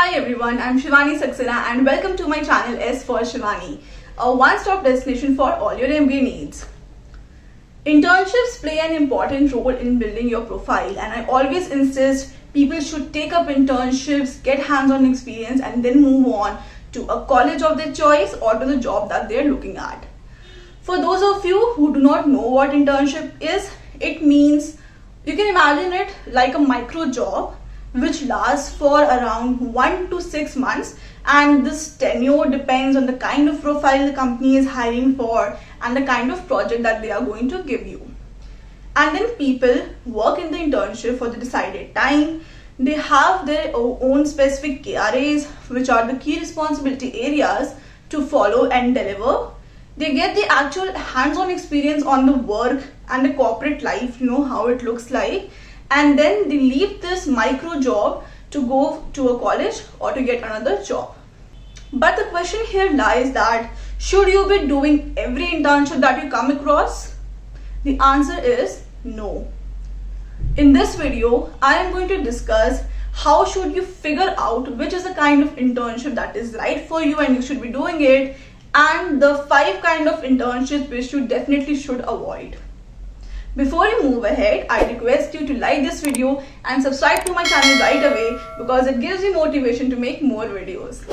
Hi everyone, I'm Shivani Saxena and welcome to my channel S for Shivani, a one-stop destination for all your MBA needs. Internships play an important role in building your profile, and I always insist people should take up internships, get hands-on experience and then move on to a college of their choice or to the job that they're looking at. For those of you who do not know what internship is, it means you can imagine it like a micro job which lasts for around 1 to 6 months, and this tenure depends on the kind of profile the company is hiring for and the kind of project that they are going to give you. And then people work in the internship for the decided time. They have their own specific KRAs, which are the key responsibility areas to follow and deliver. They get the actual hands-on experience on the work and the corporate life, how it looks like, and then they leave this micro job to go to a college or to get another job. But the question here lies that should you be doing every internship that you come across? The answer is no. In this video, I am going to discuss how should you figure out which is the kind of internship that is right for you and you should be doing it, and the 5 kind of internships which you definitely should avoid. Before you move ahead, I request you to like this video and subscribe to my channel right away because it gives me motivation to make more videos.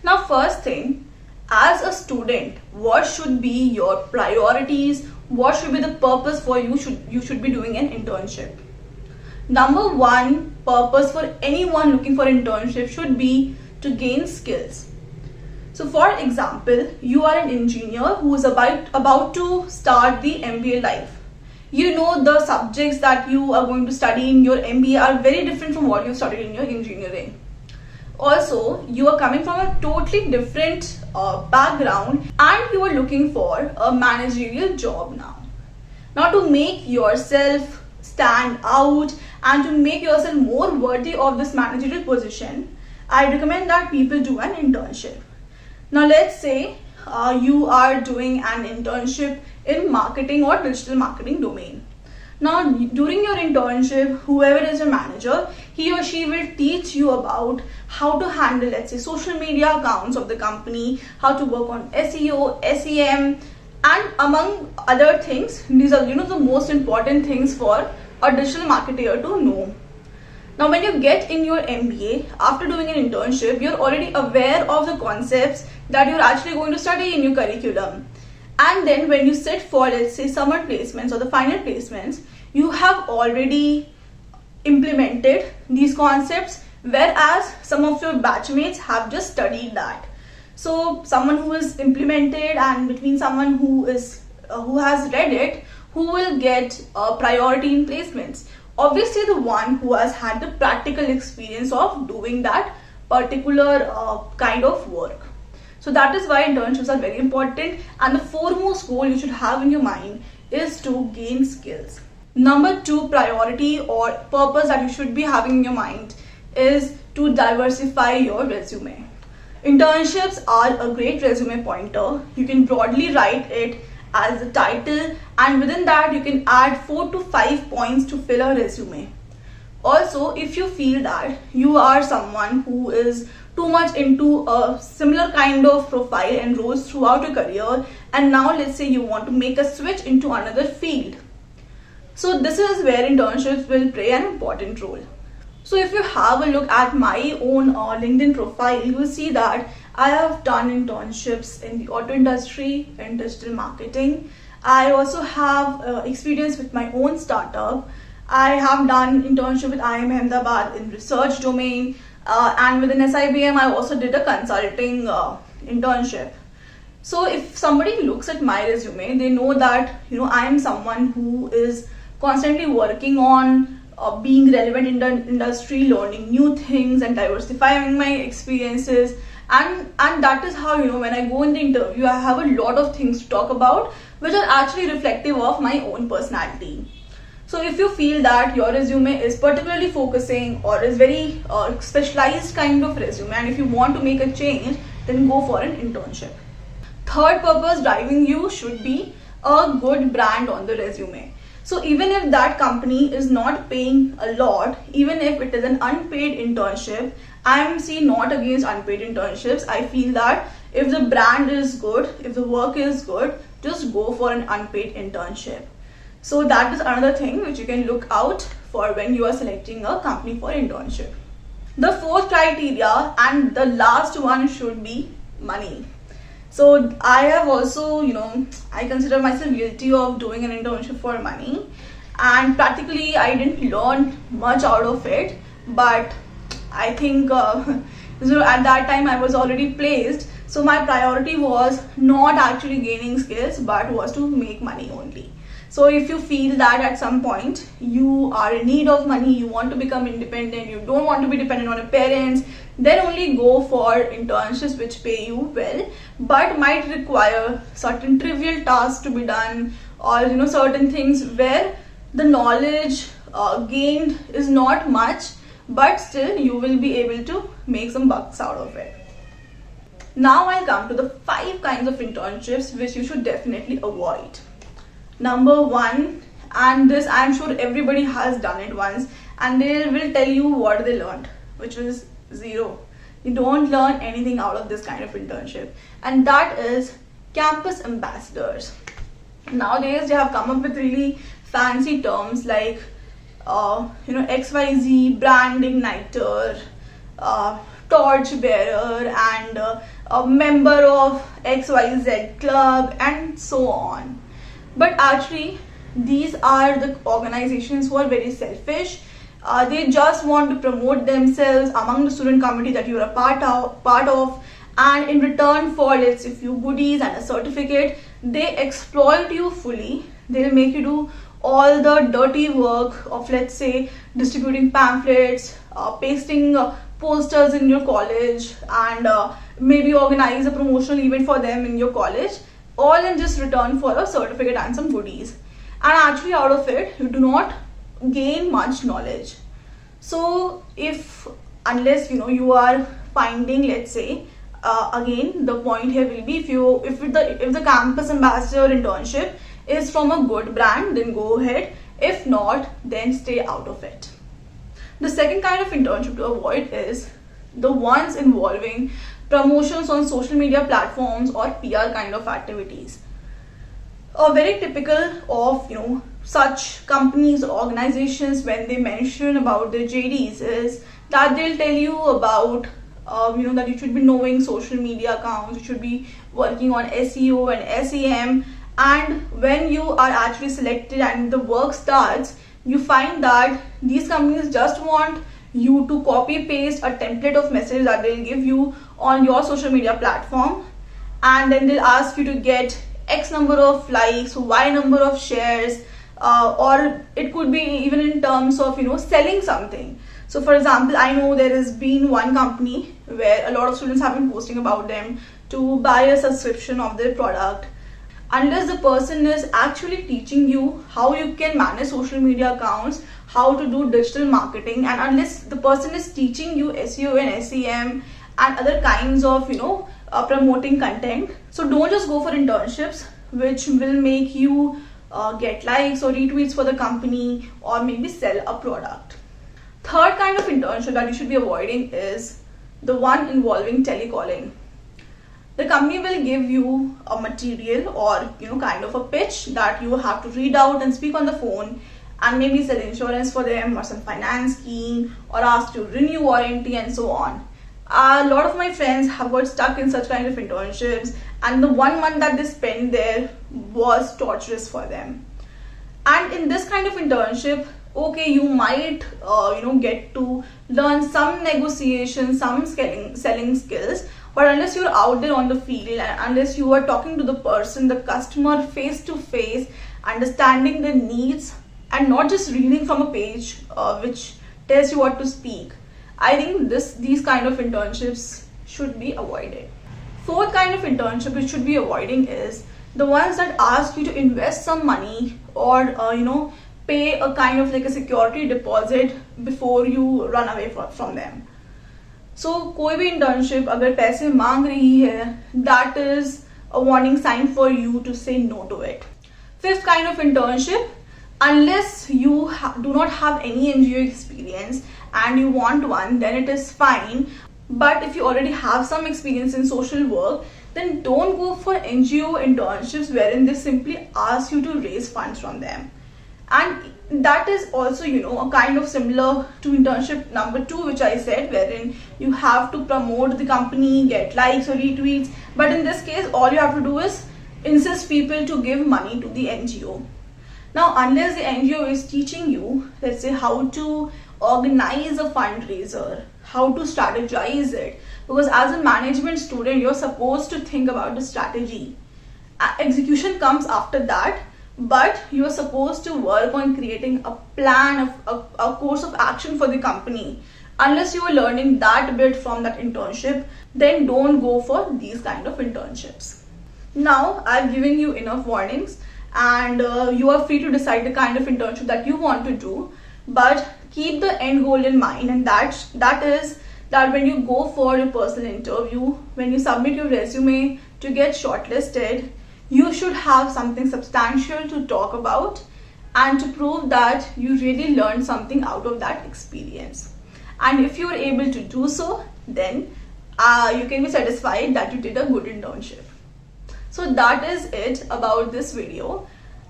Now, first thing, as a student, what should be your priorities? What should be the purpose for you should be doing an internship? Number 1 purpose for anyone looking for internship should be to gain skills. So for example, you are an engineer who is about to start the MBA life. You know the subjects that you are going to study in your MBA are very different from what you studied in your engineering. Also, you are coming from a totally different background and you are looking for a managerial job now. Now, to make yourself stand out and to make yourself more worthy of this managerial position, I recommend that people do an internship. Now, let's say you are doing an internship in marketing or digital marketing domain. Now, during your internship, whoever is your manager, he or she will teach you about how to handle, let's say, social media accounts of the company, how to work on SEO, SEM, and among other things. These are, the most important things for a digital marketer to know. Now, when you get in your MBA, after doing an internship, you're already aware of the concepts that you're actually going to study in your curriculum. And then when you sit for, let's say, summer placements or the final placements, you have already implemented these concepts, whereas some of your batchmates have just studied that. So someone who is implemented and between someone who has read it, who will get priority in placements? Obviously the one who has had the practical experience of doing that particular kind of work. So that is why internships are very important, and the foremost goal you should have in your mind is to gain skills. Number 2 priority or purpose that you should be having in your mind is to diversify your resume. Internships are a great resume pointer. You can broadly write it as a title, and within that you can add 4 to 5 points to fill a resume. Also, if you feel that you are someone who is too much into a similar kind of profile and roles throughout your career, and now let's say you want to make a switch into another field, so this is where internships will play an important role. So if you have a look at my own LinkedIn profile, you will see that I have done internships in the auto industry and digital marketing. I also have experience with my own startup. I have done internship with IIM Ahmedabad in research domain, and within SIBM I also did a consulting internship. So if somebody looks at my resume, they know that I am someone who is constantly working on being relevant in the industry, learning new things and diversifying my experiences, and that is how when I go in the interview, I have a lot of things to talk about which are actually reflective of my own personality. So if you feel that your resume is particularly focusing or is very specialized kind of resume, and if you want to make a change, then go for an internship. Third purpose driving you should be a good brand on the resume. So even if that company is not paying a lot, even if it is an unpaid internship, I'm see not against unpaid internships. I feel that if the brand is good, if the work is good, just go for an unpaid internship. So that is another thing which you can look out for when you are selecting a company for internship. The fourth criteria and the last one should be money. So I have also, I consider myself guilty of doing an internship for money, and practically I didn't learn much out of it. But I think at that time I was already placed, so my priority was not actually gaining skills but was to make money only. So if you feel that at some point you are in need of money, you want to become independent, you don't want to be dependent on your parents, then only go for internships which pay you well but might require certain trivial tasks to be done, or certain things where the knowledge gained is not much, but still you will be able to make some bucks out of it. Now I'll come to the 5 kinds of internships which you should definitely avoid. Number 1, and this I'm sure everybody has done it once, and they will tell you what they learned, which is zero. You don't learn anything out of this kind of internship, and that is campus ambassadors. Nowadays they have come up with really fancy terms like XYZ brand igniter, torch bearer, and a member of XYZ club, and so on. But actually these are the organizations who are very selfish. They just want to promote themselves among the student committee that you are a part of, and in return for, let's say, few goodies and a certificate, they exploit you fully. They'll make you do all the dirty work of, let's say, distributing pamphlets, pasting posters in your college, and maybe organize a promotional event for them in your college, all in just return for a certificate and some goodies. And actually out of it you do not gain much knowledge. So unless you are finding, let's say, again the point here will be, if the campus ambassador internship is from a good brand, then go ahead. If not, then stay out of it. The second kind of internship to avoid is the ones involving promotions on social media platforms or PR kind of activities. Very typical of such companies or organizations, when they mention about their JDs, is that they'll tell you about that you should be knowing social media accounts, you should be working on SEO and SEM, and when you are actually selected and the work starts, you find that these companies just want you to copy paste a template of message that they'll give you on your social media platform, and then they'll ask you to get X number of likes, Y number of shares, or it could be even in terms of selling something. So for example, I know there has been one company where a lot of students have been posting about them to buy a subscription of their product. Unless the person is actually teaching you how you can manage social media accounts, how to do digital marketing, and unless the person is teaching you SEO and SEM and other kinds of promoting content, so don't just go for internships which will make you get likes or retweets for the company, or maybe sell a product. Third kind of internship that you should be avoiding is the one involving telecalling. The company will give you a material or kind of a pitch that you have to read out and speak on the phone, and maybe sell insurance for them or some finance scheme, or ask to renew warranty and so on. A lot of my friends have got stuck in such kind of internships, and the 1 month that they spent there was torturous for them. And in this kind of internship, okay, you might get to learn some negotiation, some selling skills, but unless you're out there on the field, and unless you are talking to the person, the customer, face to face, understanding the needs, and not just reading from a page which tells you what to speak, I think these kind of internships should be avoided. Fourth kind of internship you should be avoiding is the ones that ask you to invest some money, or pay a kind of like a security deposit before you run away from them. So कोई भी internship अगर पैसे मांग रही है, that is a warning sign for you to say no to it. Fifth kind of internship, unless you do not have any NGO experience and you want one, then it is fine. But if you already have some experience in social work, then don't go for NGO internships wherein they simply ask you to raise funds from them. And that is also, a kind of similar to internship number 2, which I said, wherein you have to promote the company, get likes or retweets. But in this case, all you have to do is insist people to give money to the NGO. Now, unless the NGO is teaching you, let's say, how to organize a fundraiser, how to strategize it, because as a management student, you're supposed to think about the strategy. Execution comes after that, but you're supposed to work on creating a plan of a course of action for the company. Unless you are learning that bit from that internship, then don't go for these kind of internships. Now, I've given you enough warnings, and you are free to decide the kind of internship that you want to do, but keep the end goal in mind, and that is that when you go for a personal interview, when you submit your resume to get shortlisted, you should have something substantial to talk about and to prove that you really learned something out of that experience. And if you are able to do so, then you can be satisfied that you did a good internship. So that is it about this video.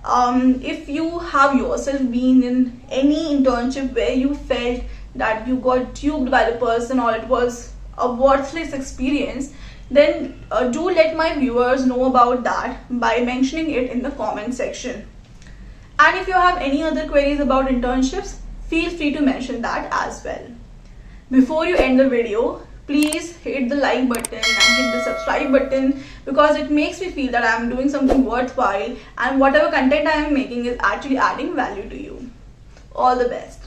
If you have yourself been in any internship where you felt that you got duped by the person or it was a worthless experience, then do let my viewers know about that by mentioning it in the comment section. And if you have any other queries about internships, feel free to mention that as well. Before you end the video, please hit the like button and hit the subscribe button, because it makes me feel that I am doing something worthwhile and whatever content I am making is actually adding value to you. All the best.